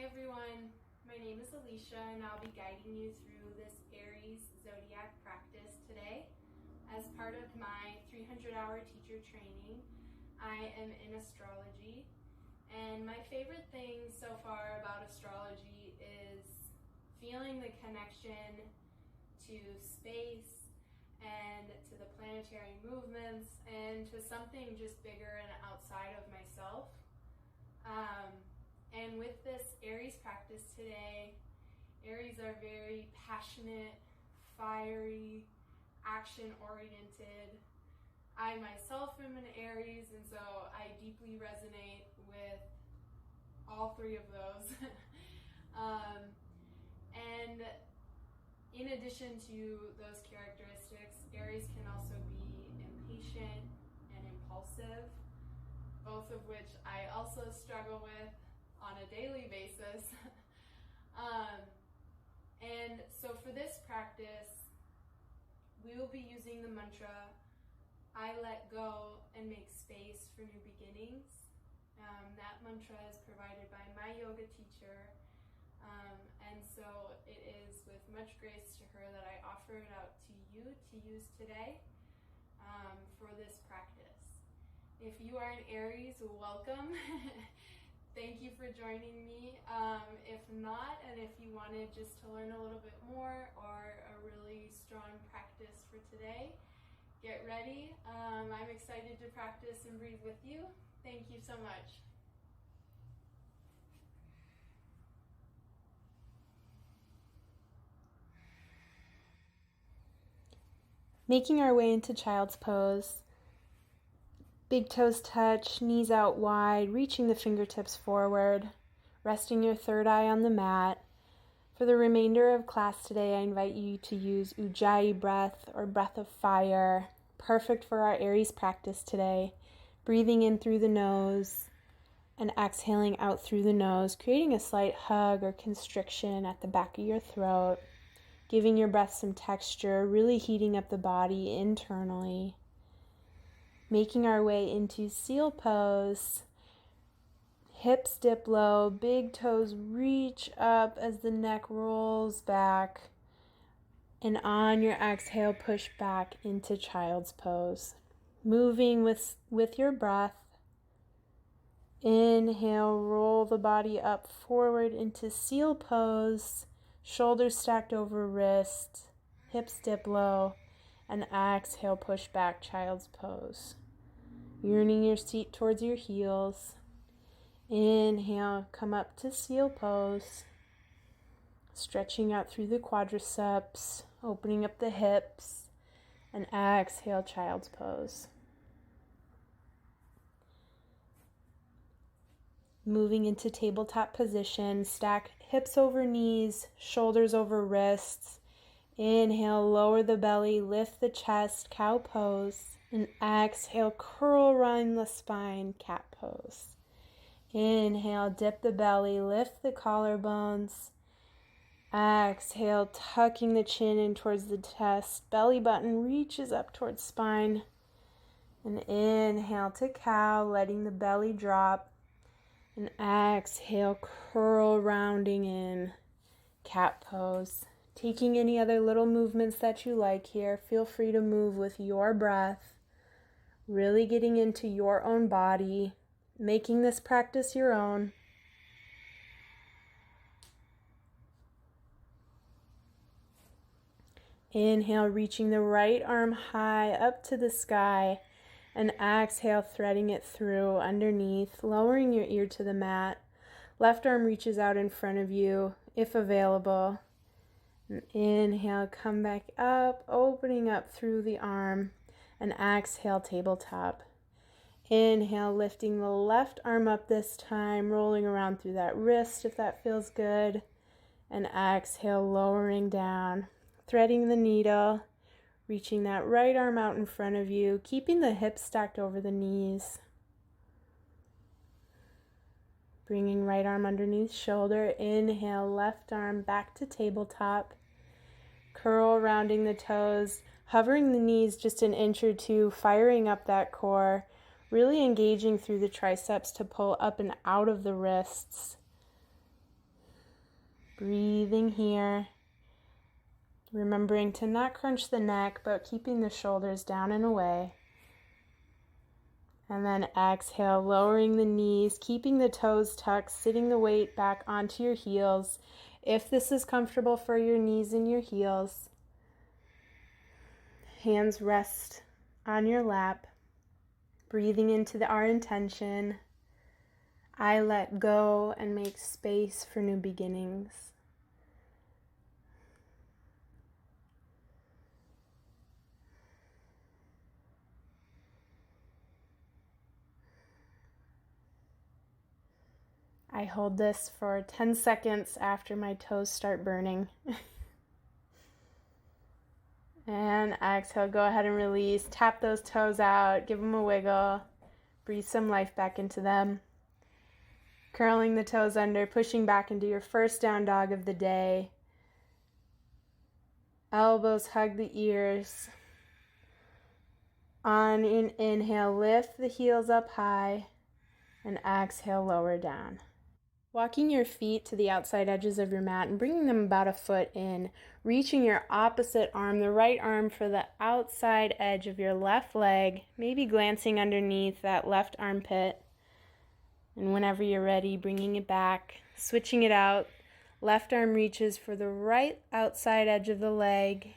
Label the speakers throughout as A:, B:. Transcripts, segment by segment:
A: everyone, my name is Alicia and I'll be guiding you through this Aries Zodiac practice today. As part of my 300-hour teacher training, I am in astrology, and my favorite thing so far about astrology is feeling the connection to space and to the planetary movements and to something just bigger and outside of myself. And with this Aries practice today, Aries are very passionate, fiery, action-oriented. I myself am an Aries, and so I deeply resonate with all three of those. And in addition to those characteristics, Aries can also be impatient and impulsive, both of which I also struggle with on a daily basis. And so for this practice, we will be using the mantra, I let go and make space for new beginnings. That mantra is provided by my yoga teacher, and so it is with much grace to her that I offer it out to you to use today for this practice. If you are an Aries, welcome. Thank you for joining me. If not, and if you wanted just to learn a little bit more or a really strong practice for today, get ready. I'm excited to practice and breathe with you. Thank you so much.
B: Making our way into child's pose. Big toes touch, knees out wide, reaching the fingertips forward, resting your third eye on the mat. For the remainder of class today, I invite you to use Ujjayi breath or breath of fire, perfect for our Aries practice today. Breathing in through the nose and exhaling out through the nose, creating a slight hug or constriction at the back of your throat, giving your breath some texture, really heating up the body internally. Making our way into seal pose. Hips dip low, big toes reach up as the neck rolls back. And on your exhale, push back into child's pose. Moving with your breath. Inhale, roll the body up forward into seal pose. Shoulders stacked over wrists. Hips dip low. And exhale, push back, child's pose. Yearning your seat towards your heels. Inhale, come up to seal pose. Stretching out through the quadriceps, opening up the hips. And exhale, child's pose. Moving into tabletop position, stack hips over knees, shoulders over wrists. Inhale, lower the belly, lift the chest, cow pose. And exhale, curl around the spine, cat pose. Inhale, dip the belly, lift the collarbones. Exhale, tucking the chin in towards the chest. Belly button reaches up towards spine. And inhale to cow, letting the belly drop. And exhale, curl rounding in, cat pose. Taking any other little movements that you like here. Feel free to move with your breath. Really getting into your own body. Making this practice your own. Inhale, reaching the right arm high up to the sky. And exhale, threading it through underneath, lowering your ear to the mat. Left arm reaches out in front of you, if available. And inhale, come back up, opening up through the arm. And exhale, tabletop. Inhale, lifting the left arm up this time, rolling around through that wrist if that feels good. And exhale, lowering down, threading the needle. Reaching that right arm out in front of you, keeping the hips stacked over the knees. Bringing right arm underneath shoulder. Inhale, left arm back to tabletop. Curl, rounding the toes, hovering the knees just an inch or two, firing up that core. Really engaging through the triceps to pull up and out of the wrists. Breathing here. Remembering to not crunch the neck, but keeping the shoulders down and away. And then exhale, lowering the knees, keeping the toes tucked, sitting the weight back onto your heels. If this is comfortable for your knees and your heels, hands rest on your lap. Breathing into our intention. I let go and make space for new beginnings. I hold this for 10 seconds after my toes start burning. And exhale, go ahead and release. Tap those toes out, give them a wiggle. Breathe some life back into them. Curling the toes under, pushing back into your first down dog of the day. Elbows hug the ears. On an inhale, lift the heels up high, and exhale, lower down. Walking your feet to the outside edges of your mat and bringing them about a foot in, reaching your opposite arm, the right arm, for the outside edge of your left leg, maybe glancing underneath that left armpit. And whenever you're ready, bringing it back, switching it out. Left arm reaches for the right outside edge of the leg,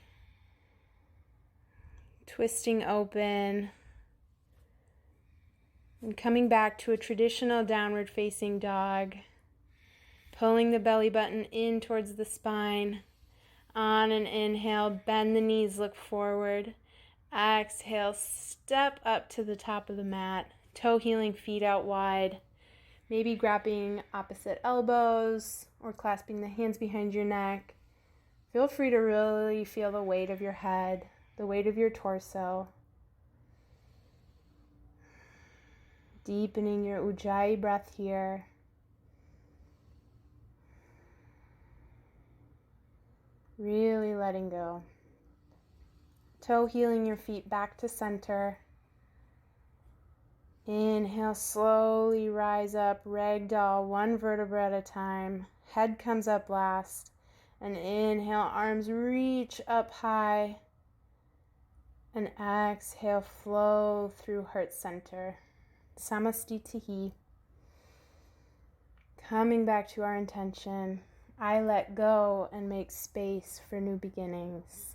B: twisting open, and coming back to a traditional downward facing dog. Pulling the belly button in towards the spine. On an inhale, bend the knees, look forward. Exhale, step up to the top of the mat. Toe healing, feet out wide. Maybe grabbing opposite elbows or clasping the hands behind your neck. Feel free to really feel the weight of your head, the weight of your torso. Deepening your Ujjayi breath here. Really letting go. Toe healing your feet back to center. Inhale, slowly rise up, ragdoll, one vertebra at a time. Head comes up last. And inhale, arms reach up high. And exhale, flow through heart center. Samastitihi. Coming back to our intention. I let go and make space for new beginnings.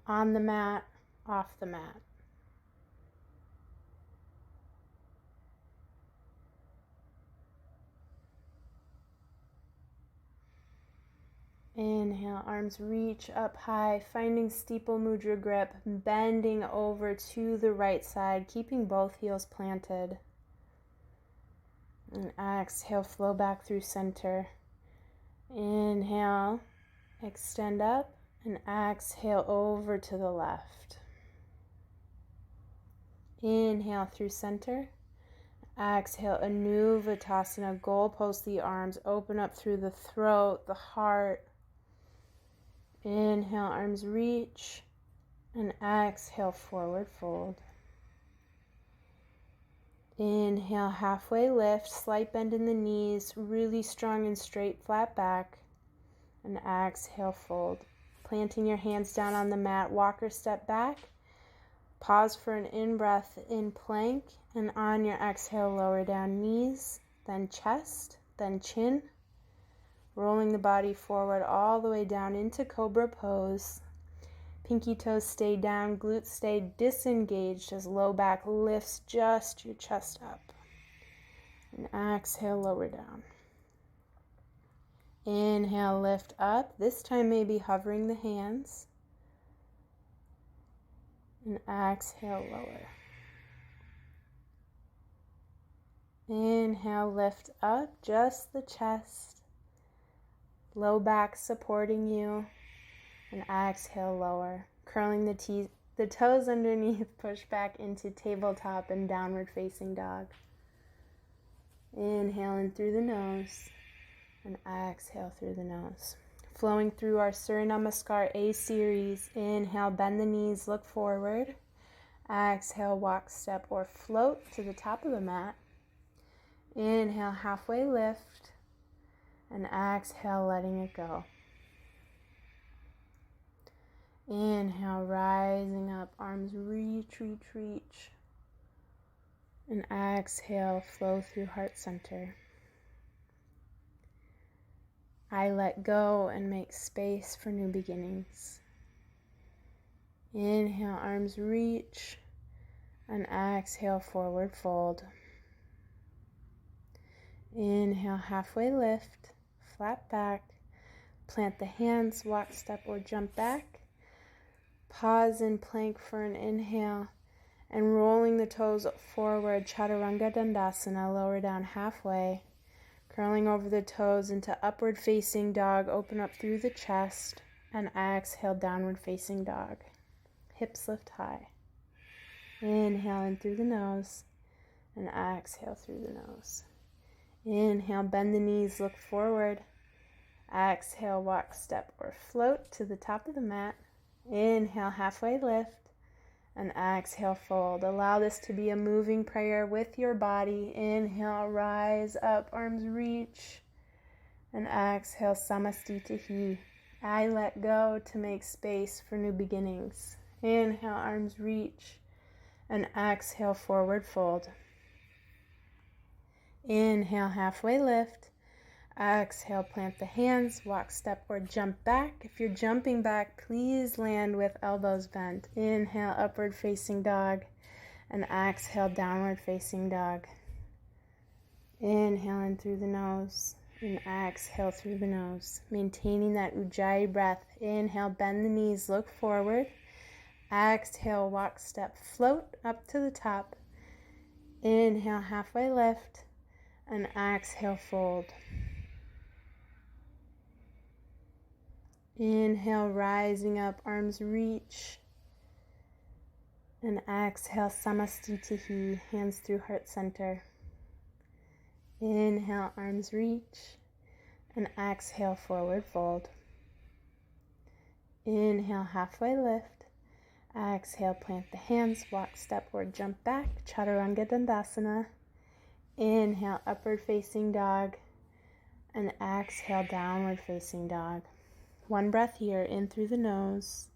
B: On the mat, off the mat. Inhale, arms reach up high, finding steeple mudra grip, bending over to the right side, keeping both heels planted. And exhale, flow back through center. Inhale, extend up, and exhale over to the left. Inhale through center. Exhale, Anuvatasana, goalpost the arms, open up through the throat, the heart. Inhale, arms reach, and exhale, forward fold. Inhale, halfway lift, slight bend in the knees, really strong and straight, flat back. And exhale, fold. Planting your hands down on the mat, walk or step back. Pause for an in-breath in plank, and on your exhale, lower down knees, then chest, then chin. Rolling the body forward all the way down into Cobra Pose. Pinky toes stay down, glutes stay disengaged as low back lifts just your chest up. And exhale, lower down. Inhale, lift up. This time maybe hovering the hands. And exhale, lower. Inhale, lift up, just the chest. Low back supporting you. And exhale, lower. Curling the toes underneath, push back into tabletop and downward facing dog. Inhale in through the nose. And exhale through the nose. Flowing through our Surya Namaskar A series. Inhale, bend the knees, look forward. Exhale, walk, step, or float to the top of the mat. Inhale, halfway lift. and exhale, letting it go. Inhale, rising up, arms reach, reach, reach. And exhale, flow through heart center. I let go and make space for new beginnings. Inhale, arms reach, and exhale, forward fold. Inhale, halfway lift, flat back. Plant the hands, walk, step, or jump back. Pause in plank for an inhale, and rolling the toes forward, Chaturanga Dandasana, lower down halfway. Curling over the toes into upward facing dog, open up through the chest, and exhale, downward facing dog. Hips lift high. Inhale in through the nose, and exhale through the nose. Inhale, bend the knees, look forward. Exhale, walk, step, or float to the top of the mat. Inhale, halfway lift, and exhale, fold. Allow this to be a moving prayer with your body. Inhale, rise up, arms reach, and exhale, Samastitihi. I let go to make space for new beginnings. Inhale, arms reach, and exhale, forward fold. Inhale, halfway lift. Exhale, plant the hands, walk, step, or jump back. If you're jumping back, please land with elbows bent. Inhale, upward facing dog, and exhale, downward facing dog. Inhale in through the nose, and exhale through the nose. Maintaining that Ujjayi breath. Inhale, bend the knees, look forward. Exhale, walk, step, float up to the top. Inhale, halfway lift, and exhale, fold. Inhale, rising up, arms reach. And exhale, Samastitihi, hands through heart center. Inhale, arms reach. And exhale, forward fold. Inhale, halfway lift. Exhale, plant the hands, walk, step, or jump back, Chaturanga Dandasana. Inhale, upward facing dog. And exhale, downward facing dog. One breath here, in through the nose,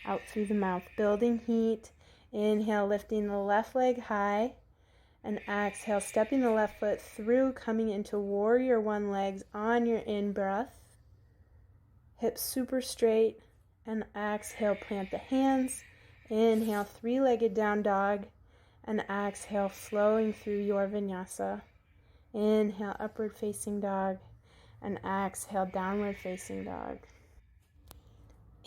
B: out through the mouth, building heat. Inhale, lifting the left leg high, and exhale, stepping the left foot through, coming into warrior one legs on your in-breath. Hips super straight, and exhale, plant the hands. Inhale, three-legged down dog, and exhale, flowing through your vinyasa. Inhale, upward facing dog, and exhale, downward facing dog.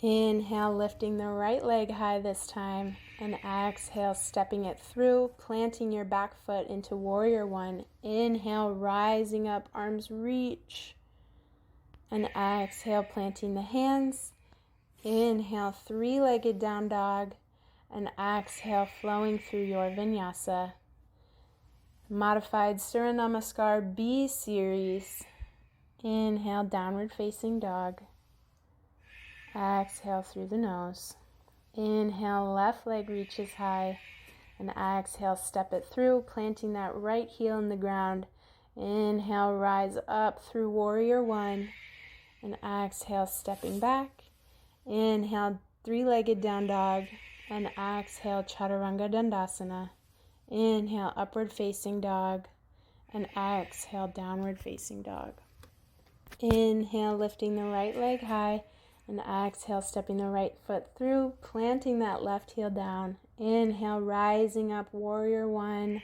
B: Inhale, lifting the right leg high this time, and exhale, stepping it through, planting your back foot into warrior one. Inhale, rising up, arms reach, and exhale, planting the hands. Inhale, three-legged down dog, and exhale, flowing through your vinyasa. Modified Surya Namaskar B series. Inhale, downward facing dog. Exhale through the nose. Inhale, left leg reaches high, and exhale, step it through, planting that right heel in the ground. Inhale, rise up through warrior one, and exhale, stepping back. Inhale, three-legged down dog, and exhale, Chaturanga Dandasana. Inhale, upward facing dog, and exhale, downward facing dog. Inhale, lifting the right leg high, and exhale, stepping the right foot through, planting that left heel down. Inhale, rising up, warrior one,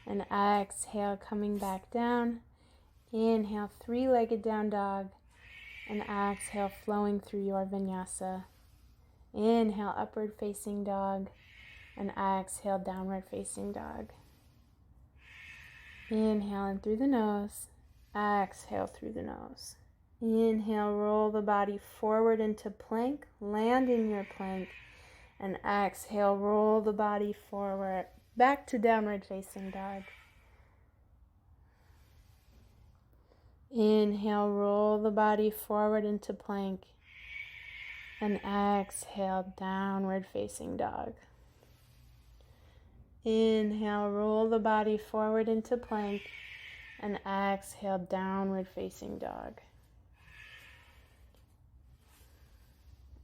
B: and exhale, coming back down. Inhale, three-legged down dog, and exhale, flowing through your vinyasa. Inhale, upward facing dog, and exhale, downward facing dog. Inhale in through the nose, exhale through the nose. Inhale, roll the body forward into plank, land in your plank, and exhale, roll the body forward, back to downward facing dog. Inhale, roll the body forward into plank, and exhale, downward facing dog. Inhale, roll the body forward into plank, and exhale, downward facing dog.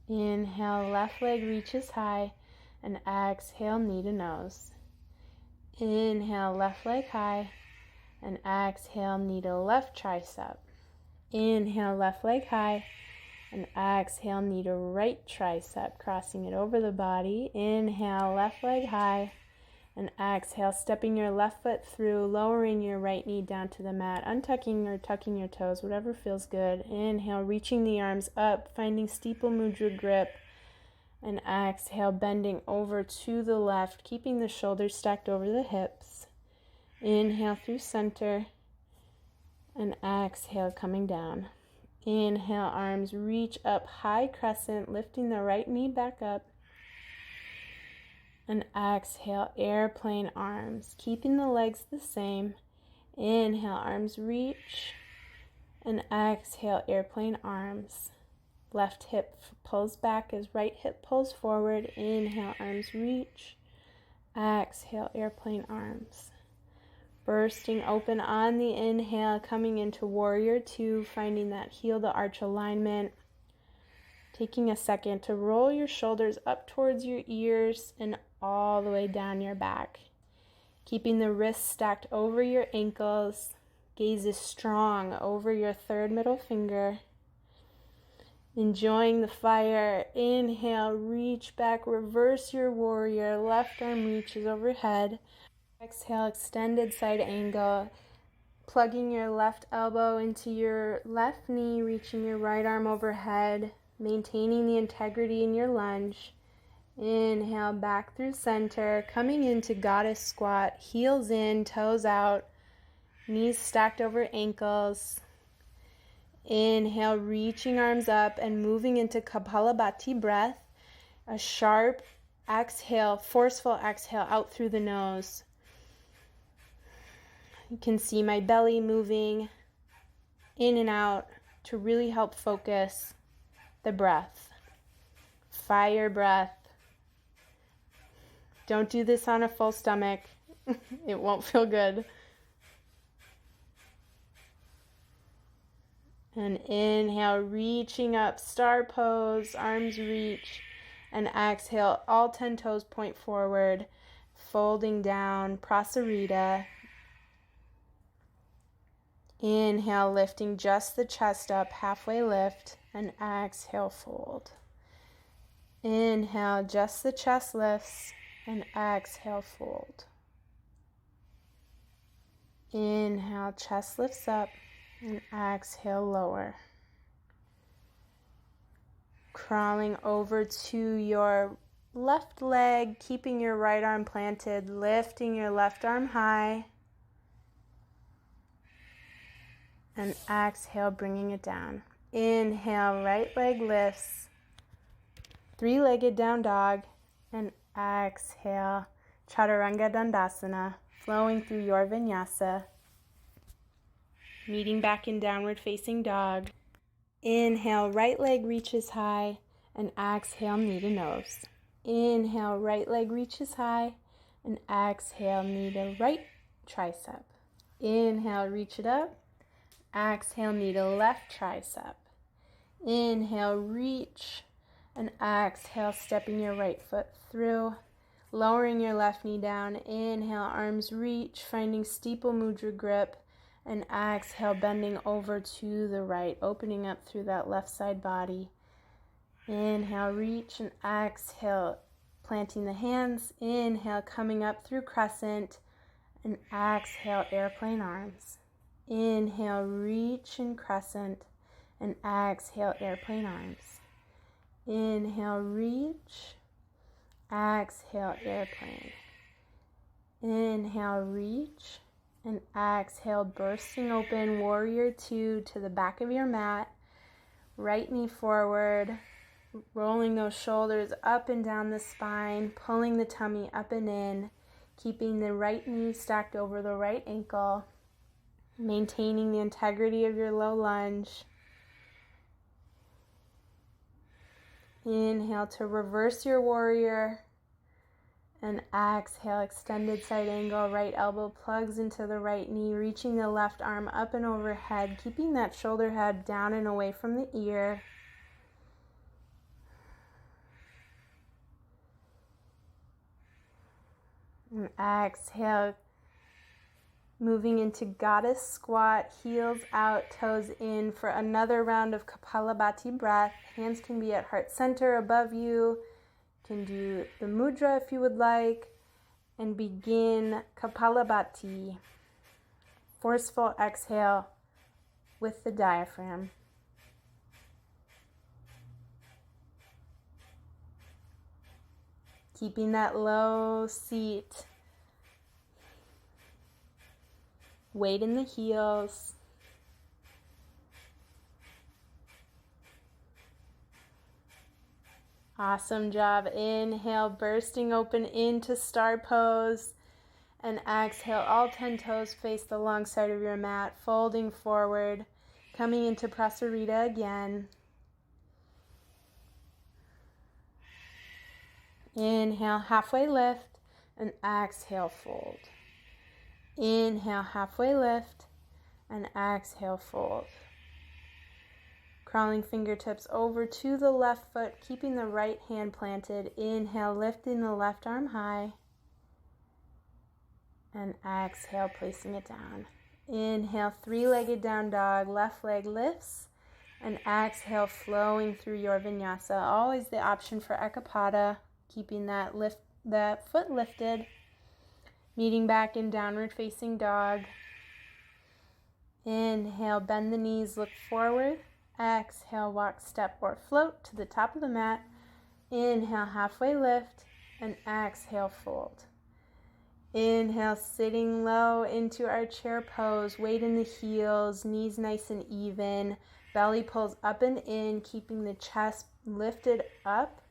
B: Inhale, left leg reaches high, and exhale, knee to nose. Inhale, left leg high, and exhale, knee to left tricep. Inhale, left leg high, and exhale, knee to right tricep, crossing it over the body. Inhale, left leg high, and exhale, stepping your left foot through, lowering your right knee down to the mat, untucking or tucking your toes, whatever feels good. Inhale, reaching the arms up, finding steeple mudra grip, and exhale, bending over to the left, keeping the shoulders stacked over the hips. Inhale through center, and exhale, coming down. Inhale, arms reach up, high crescent, lifting the right knee back up. And exhale, airplane arms, keeping the legs the same. Inhale, arms reach, and exhale, airplane arms. Left hip pulls back as right hip pulls forward. Inhale, arms reach. Exhale, airplane arms. Bursting open on the inhale, coming into warrior two, finding that heel to arch alignment. Taking a second to roll your shoulders up towards your ears and all the way down your back. Keeping the wrists stacked over your ankles. Gaze is strong over your third middle finger. Enjoying the fire. Inhale, reach back, reverse your warrior. Left arm reaches overhead. Exhale, extended side angle. Plugging your left elbow into your left knee, reaching your right arm overhead. Maintaining the integrity in your lunge. Inhale, back through center. Coming into goddess squat. Heels in, toes out. Knees stacked over ankles. Inhale, reaching arms up and moving into Kapalabhati breath. A sharp exhale, forceful exhale out through the nose. You can see my belly moving in and out to really help focus the breath. Fire breath. Don't do this on a full stomach. It won't feel good. And inhale, reaching up, star pose, arms reach. And exhale, all 10 toes point forward, folding down, prasarita. Inhale, lifting just the chest up, halfway lift, and exhale, fold. Inhale, just the chest lifts, and exhale, fold. Inhale, chest lifts up, and exhale, lower. Crawling over to your left leg, keeping your right arm planted, lifting your left arm high. And exhale, bringing it down. Inhale, right leg lifts. Three-legged down dog. And exhale, Chaturanga Dandasana, flowing through your vinyasa. Meeting back in downward facing dog. Inhale, right leg reaches high. And exhale, knee to nose. Inhale, right leg reaches high. And exhale, knee to right tricep. Inhale, reach it up. Exhale, knee to left tricep. Inhale, reach. And exhale, stepping your right foot through. Lowering your left knee down. Inhale, arms reach, finding steeple mudra grip. And exhale, bending over to the right, opening up through that left side body. Inhale, reach, and exhale, planting the hands. Inhale, coming up through crescent. And exhale, airplane arms. Inhale, reach and crescent. And exhale, airplane arms. Inhale, reach. Exhale, airplane. Inhale, reach. And exhale, bursting open, warrior two to the back of your mat. Right knee forward. Rolling those shoulders up and down the spine. Pulling the tummy up and in. Keeping the right knee stacked over the right ankle. Maintaining the integrity of your low lunge. Inhale to reverse your warrior. And exhale, extended side angle, right elbow plugs into the right knee, reaching the left arm up and overhead, keeping that shoulder head down and away from the ear. And exhale, moving into goddess squat, heels out, toes in for another round of Kapalabhati breath. Hands can be at heart center above you. You can do the mudra if you would like. And begin Kapalabhati. Forceful exhale with the diaphragm. Keeping that low seat. Weight in the heels. Awesome job. Inhale, bursting open into star pose. And exhale, all 10 toes face the long side of your mat, folding forward, coming into Prasarita again. Inhale, halfway lift, and exhale, fold. Inhale, halfway lift, and exhale, fold. Crawling fingertips over to the left foot, keeping the right hand planted. Inhale, lifting the left arm high. And exhale, placing it down. Inhale, three-legged down dog, left leg lifts. And exhale, flowing through your vinyasa. Always the option for Ekapada, keeping that foot lifted. Meeting back in downward facing dog. Inhale, bend the knees, look forward. Exhale, walk, step, or float to the top of the mat. Inhale, halfway lift, and exhale, fold. Inhale, sitting low into our chair pose, weight in the heels, knees nice and even, belly pulls up and in, keeping the chest lifted up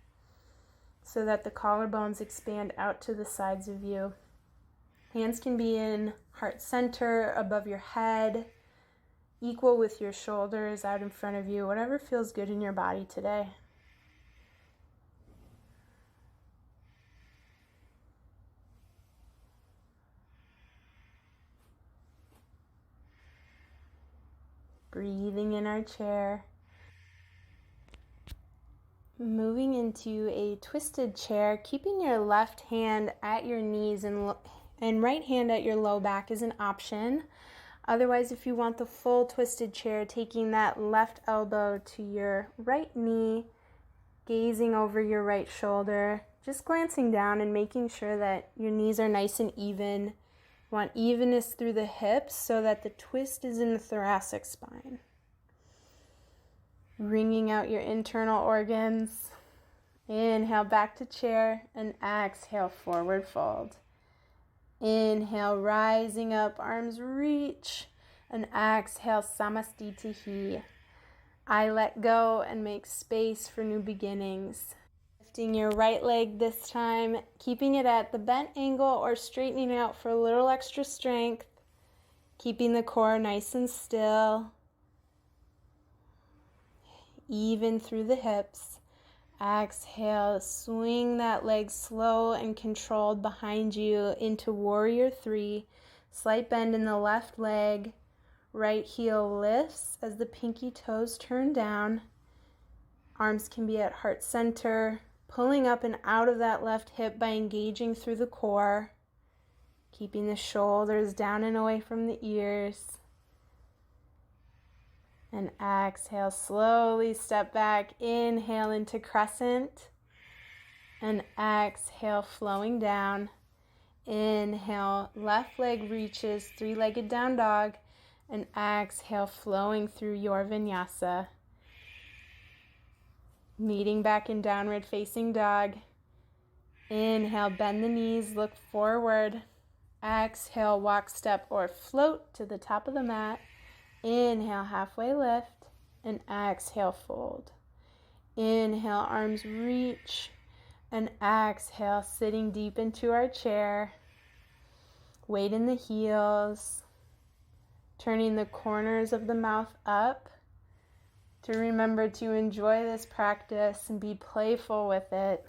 B: so that the collarbones expand out to the sides of you. Hands can be in heart center, above your head, equal with your shoulders out in front of you, whatever feels good in your body today. Breathing in our chair. Moving into a twisted chair, keeping your left hand at your knees and right hand at your low back is an option. Otherwise, if you want the full twisted chair, taking that left elbow to your right knee, gazing over your right shoulder, just glancing down and making sure that your knees are nice and even. You want evenness through the hips so that the twist is in the thoracic spine. Wringing out your internal organs. Inhale, back to chair, and exhale, forward fold. Inhale, rising up, arms reach, and exhale, Samastitihi. I let go and make space for new beginnings. Lifting your right leg this time, keeping it at the bent angle or straightening out for a little extra strength, keeping the core nice and still, even through the hips. Exhale, swing that leg slow and controlled behind you into warrior three. Slight bend in the left leg. Right heel lifts as the pinky toes turn down. Arms can be at heart center, pulling up and out of that left hip by engaging through the core. Keeping the shoulders down and away from the ears. And exhale, slowly step back, inhale into crescent, and exhale, flowing down. Inhale, left leg reaches, three-legged down dog, and exhale, flowing through your vinyasa. Meeting back in downward facing dog. Inhale, bend the knees, look forward. Exhale, walk, step, or float to the top of the mat. Inhale, halfway lift, and exhale, fold. Inhale, arms reach, and exhale, sitting deep into our chair. Weight in the heels, turning the corners of the mouth up to remember to enjoy this practice and be playful with it.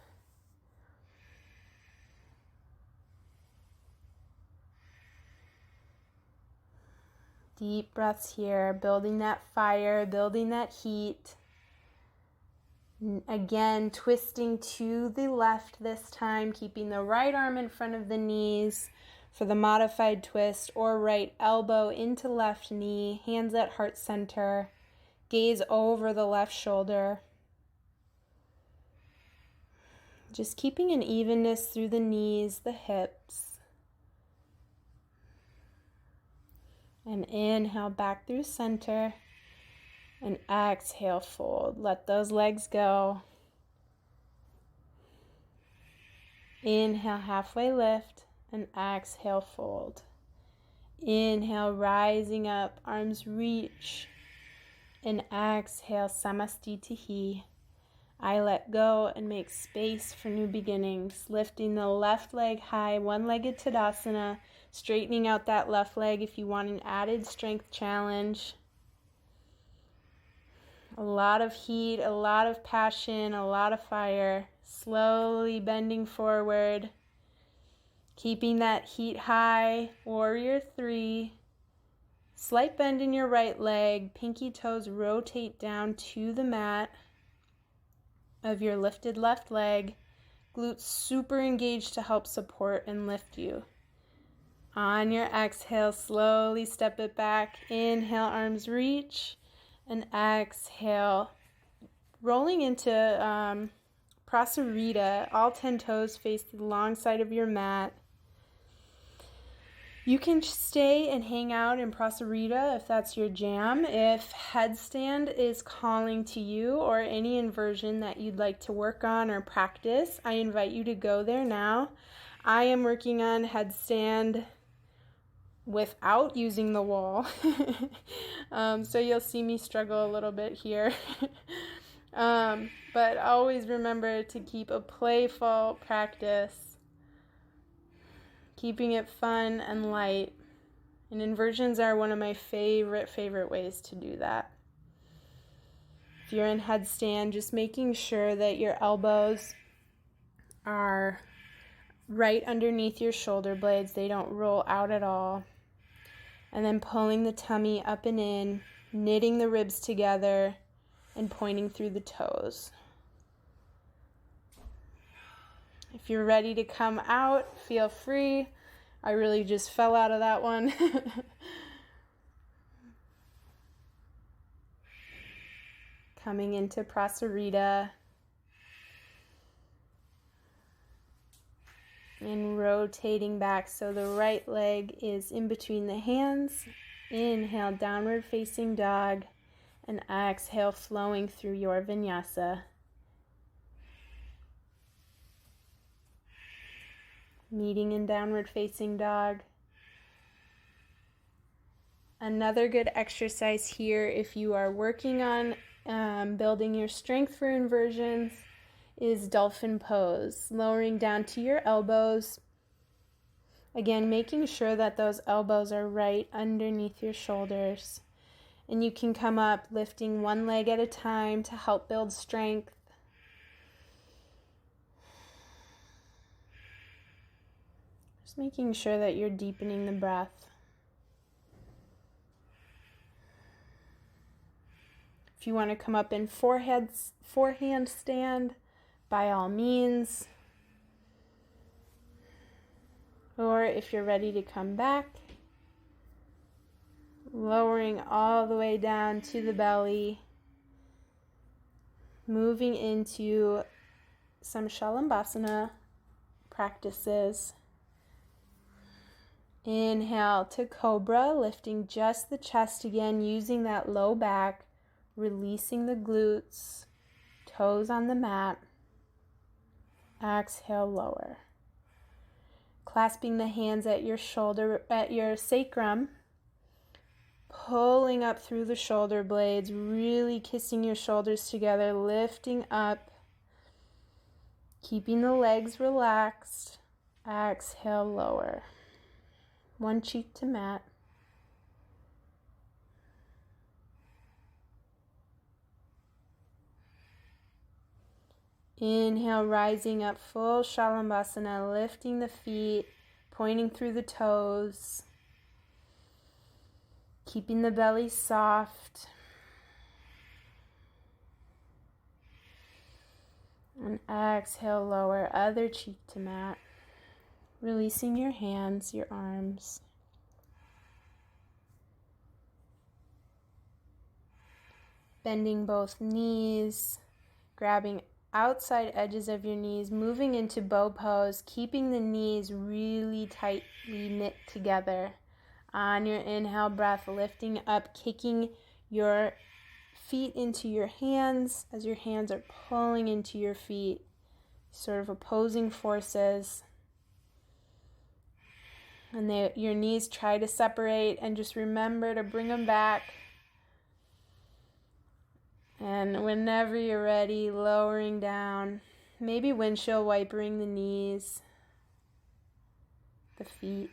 B: Deep breaths here, building that fire, building that heat. Again, twisting to the left this time, keeping the right arm in front of the knees for the modified twist, or right elbow into left knee, hands at heart center, gaze over the left shoulder. Just keeping an evenness through the knees, the hips. And inhale back through center. And exhale, fold. Let those legs go. Inhale, halfway lift. And exhale, fold. Inhale, rising up, arms reach. And exhale, samastitihi. I let go and make space for new beginnings. Lifting the left leg high, one-legged Tadasana. Straightening out that left leg if you want an added strength challenge. A lot of heat, a lot of passion, a lot of fire. Slowly bending forward. Keeping that heat high. Warrior 3. Slight bend in your right leg. Pinky toes rotate down to the mat of your lifted left leg. Glutes super engaged to help support and lift you. On your exhale, slowly step it back. Inhale, arms reach. And exhale, rolling into Prasarita. All 10 toes face the long side of your mat. You can stay and hang out in Prasarita if that's your jam. If headstand is calling to you, or any inversion that you'd like to work on or practice, I invite you to go there now. I am working on headstand without using the wall. So you'll see me struggle a little bit here. But always remember to keep a playful practice, keeping it fun and light. And inversions are one of my favorite ways to do that. If you're in headstand, just making sure that your elbows are right underneath your shoulder blades. They don't roll out at all. And then pulling the tummy up and in, knitting the ribs together, and pointing through the toes. If you're ready to come out, feel free. I really just fell out of that one. Coming into Prasarita. And rotating back so the right leg is in between the hands. Inhale, downward facing dog. And exhale, flowing through your vinyasa. Meeting in downward facing dog. Another good exercise here if you are working on building your strength for inversions is dolphin pose, lowering down to your elbows. Again, making sure that those elbows are right underneath your shoulders. And you can come up lifting one leg at a time to help build strength. Just making sure that you're deepening the breath. If you want to come up in forehand stand, by all means. Or if you're ready to come back, lowering all the way down to the belly, moving into some Shalambhasana practices. Inhale to Cobra, lifting just the chest again, using that low back, releasing the glutes, toes on the mat. Exhale, lower. Clasping the hands at your shoulder, at your sacrum, pulling up through the shoulder blades, really kissing your shoulders together, lifting up, keeping the legs relaxed. Exhale, lower. One cheek to mat. Inhale, rising up, full Shalambhasana, lifting the feet, pointing through the toes. Keeping the belly soft. And exhale, lower other cheek to mat. Releasing your hands, your arms. Bending both knees, grabbing outside edges of your knees, moving into bow pose, keeping the knees really tightly knit together. On your inhale breath, lifting up, kicking your feet into your hands as your hands are pulling into your feet, sort of opposing forces. And your knees try to separate, and just remember to bring them back. And whenever you're ready, lowering down, maybe windshield wipering the knees, the feet.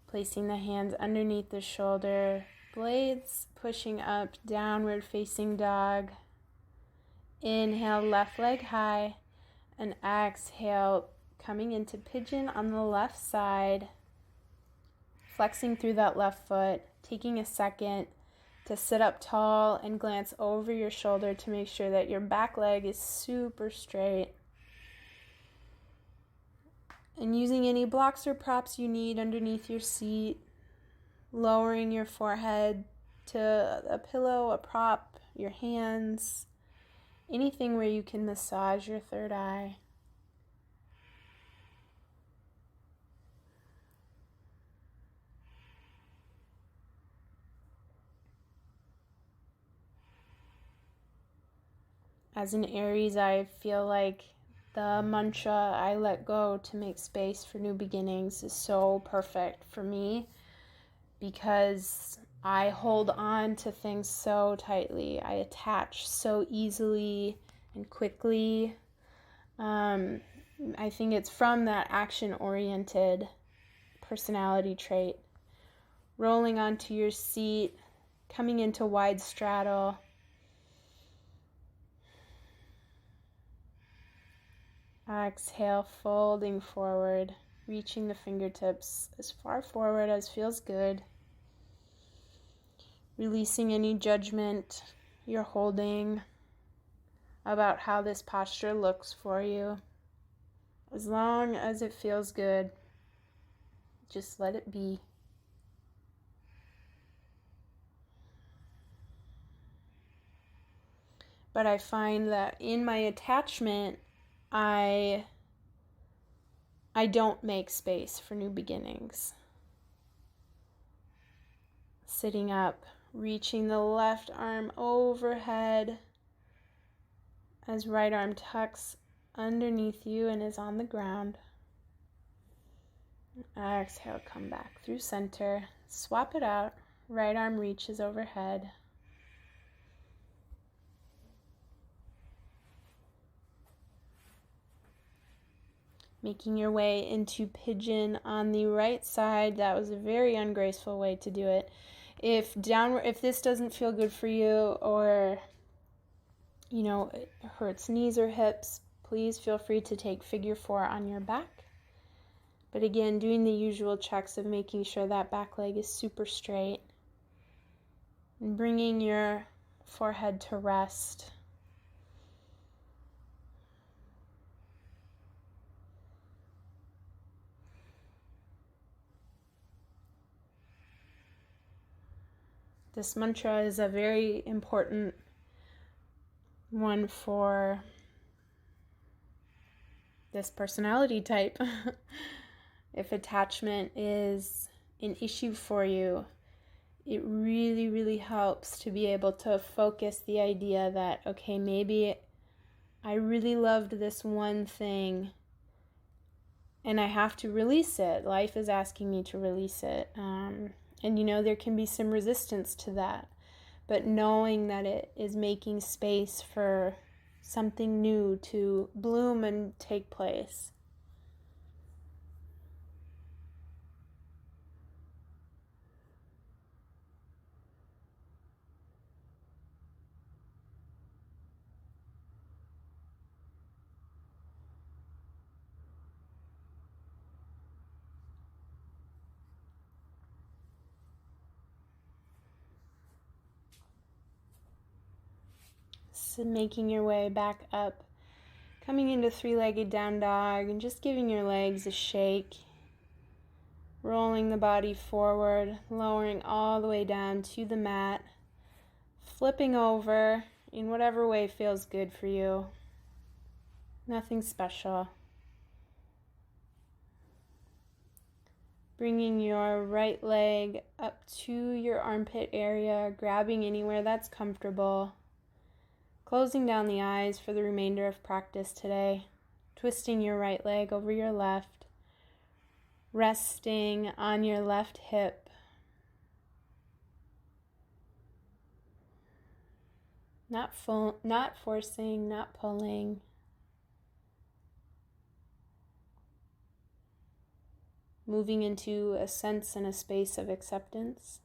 B: Placing the hands underneath the shoulder blades, pushing up, downward facing dog. Inhale, left leg high, and exhale, coming into pigeon on the left side, flexing through that left foot, taking a second to sit up tall and glance over your shoulder to make sure that your back leg is super straight. And using any blocks or props you need underneath your seat, lowering your forehead to a pillow, a prop, your hands, anything where you can massage your third eye. As an Aries, I feel like the mantra, I let go to make space for new beginnings, is so perfect for me because I hold on to things so tightly. I attach so easily and quickly. I think it's from that action-oriented personality trait. Rolling onto your seat, coming into wide straddle. Exhale, folding forward, reaching the fingertips as far forward as feels good. Releasing any judgment you're holding about how this posture looks for you. As long as it feels good, just let it be. But I find that in my attachment, I don't make space for new beginnings. Sitting up, reaching the left arm overhead as right arm tucks underneath you and is on the ground. Exhale, come back through center. Swap it out. Right arm reaches overhead. Making your way into pigeon on the right side. That was a very ungraceful way to do it. If this doesn't feel good for you, or it hurts knees or hips, please feel free to take figure 4 on your back. But again, doing the usual checks of making sure that back leg is super straight and bringing your forehead to rest. This mantra is a very important one for this personality type. If attachment is an issue for you, it really, really helps to be able to focus the idea that, okay, maybe I really loved this one thing and I have to release it. Life is asking me to release it. And there can be some resistance to that. But knowing that it is making space for something new to bloom and take place. hips and making your way back up, coming into three-legged down dog and just giving your legs a shake, rolling the body forward, lowering all the way down to the mat, flipping over in whatever way feels good for you. Nothing special. Bringing your right leg up to your armpit area, grabbing anywhere that's comfortable. Closing down the eyes for the remainder of practice today. Twisting your right leg over your left. Resting on your left hip. Not forcing, not pulling. Moving into a sense and a space of acceptance.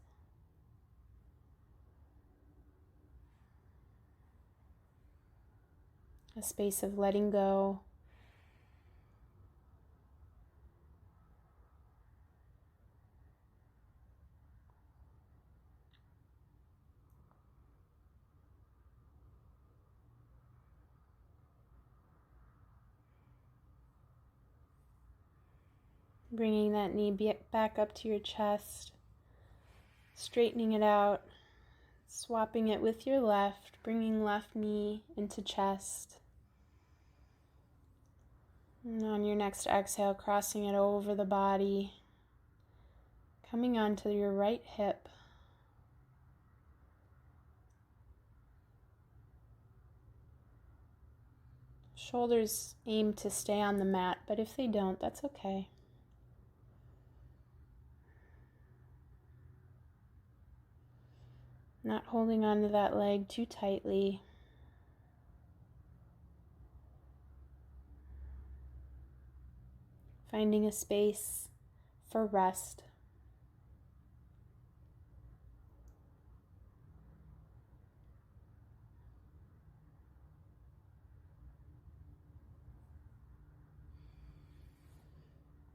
B: A space of letting go. Bringing that knee back up to your chest, straightening it out, swapping it with your left, bringing left knee into chest. And on your next exhale, crossing it over the body, coming onto your right hip. Shoulders aim to stay on the mat, but if they don't, that's okay. Not holding onto that leg too tightly. Finding a space for rest.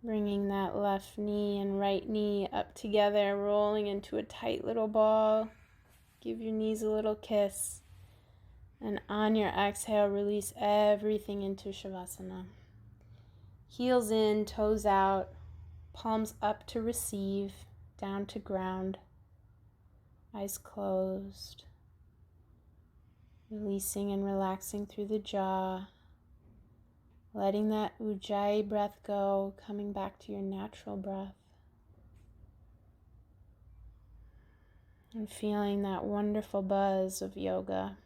B: Bringing that left knee and right knee up together, rolling into a tight little ball. Give your knees a little kiss. And on your exhale, release everything into Shavasana. Heels in, toes out, palms up to receive, down to ground. Eyes closed. Releasing and relaxing through the jaw. Letting that Ujjayi breath go, coming back to your natural breath. And feeling that wonderful buzz of yoga.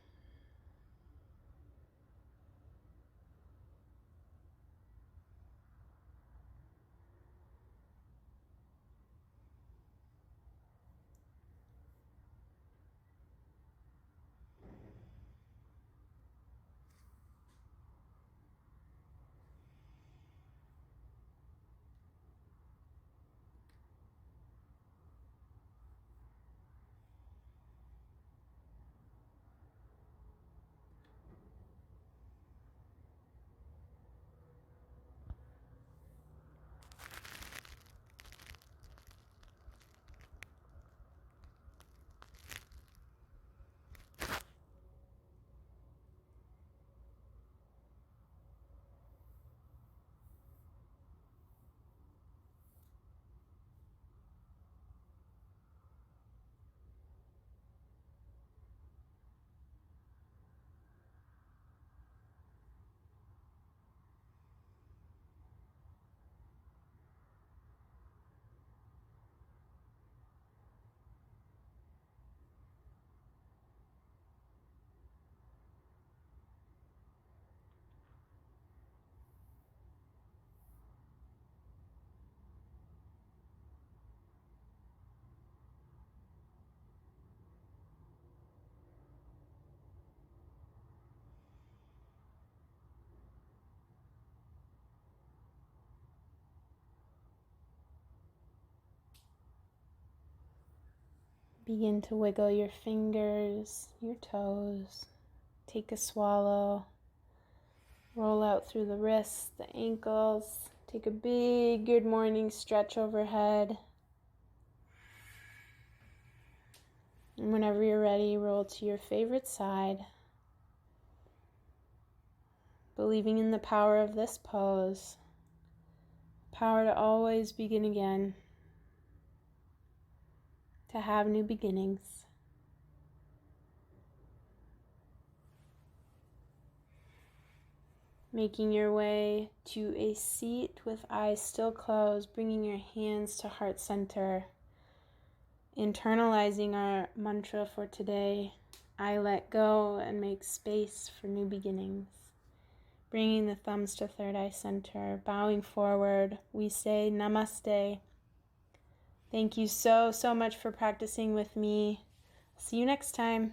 B: Begin to wiggle your fingers, your toes. Take a swallow. Roll out through the wrists, the ankles. Take a big good morning stretch overhead. And whenever you're ready, roll to your favorite side. believing in the power of this pose, power to always begin again, to have new beginnings. Making your way to a seat with eyes still closed, bringing your hands to heart center, internalizing our mantra for today, I let go and make space for new beginnings. Bringing the thumbs to third eye center, bowing forward, we say namaste. Thank you so much for practicing with me. See you next time.